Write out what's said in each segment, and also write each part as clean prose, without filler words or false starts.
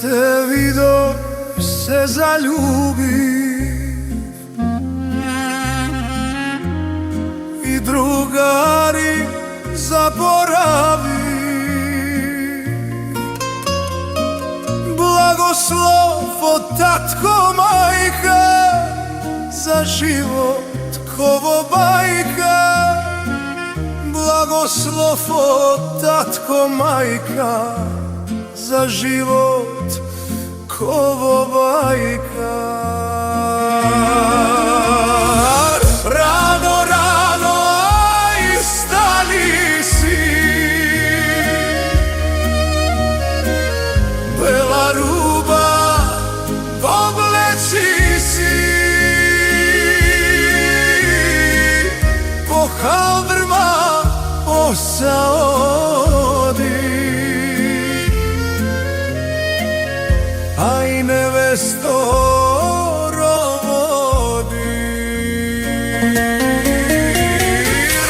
te vidio se zaljubiv i drugari zaboravi. Blagoslov od tatko majka, za život kovo bajka. Blagoslov od tatko majka, za život kovo bajka. Rano, rano, aj stani si, bela ruba, obleci si, po kaldrma osa odi. Aj nevesto rovodi.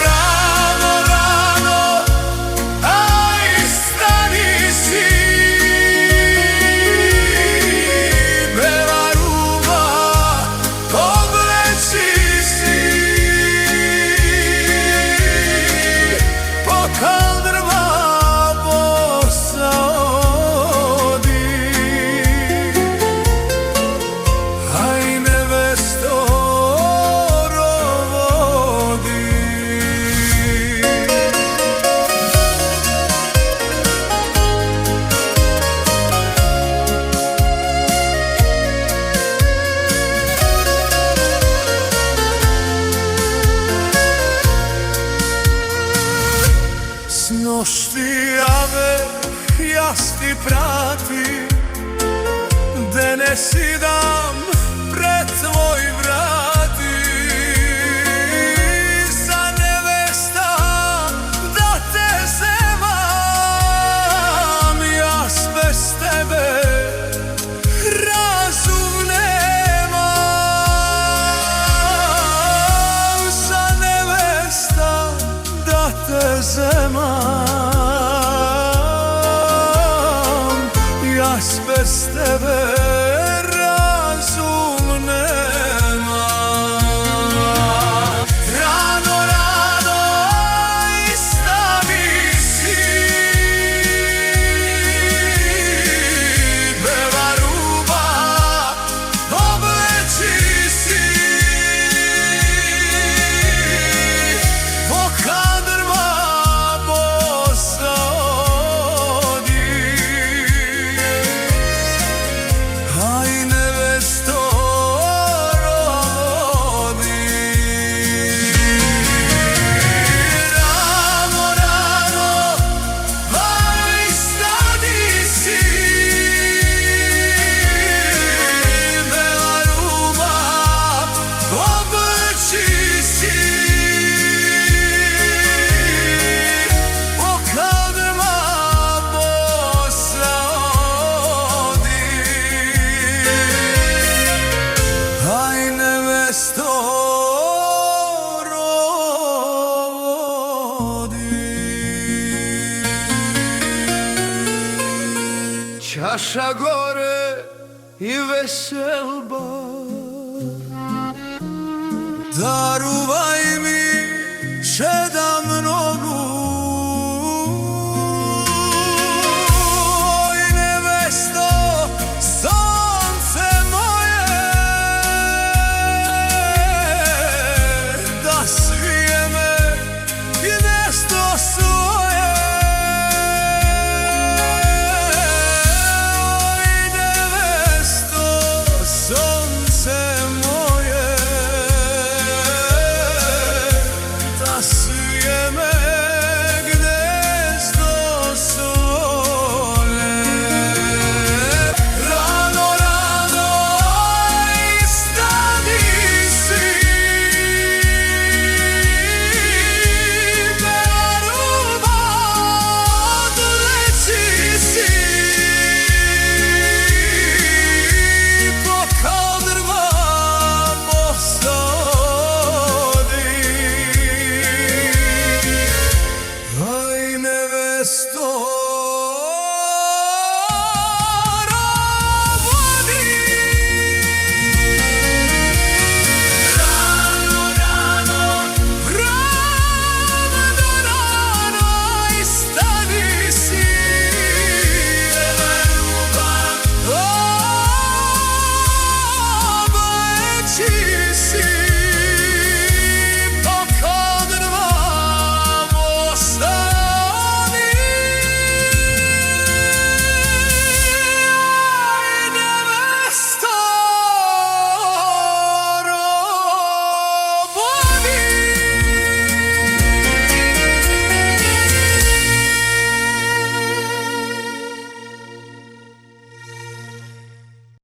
Rano, rano, aj stani si, bela ruba, obleci si, po kaldrma bosa odi. Aj nevesto rovodi. S nošti jave, jas ti pratim, da ne sidam pred tvoj vrati. Za nevesta da te zemam, jas bez tebe razum nemam. Za nevesta da te zemam, jas bez tebe razum nemam. Rano, rano, aj stani si, bela ruba, obleci si, po kaldrma bosa odi. Aj nevesto rovodi. Rano, rano, aj stani si, bela ruba, obleci si, po kaldrma bosa odi. Aj nevesto rovodi. Čaša gore i veselba, daruvaj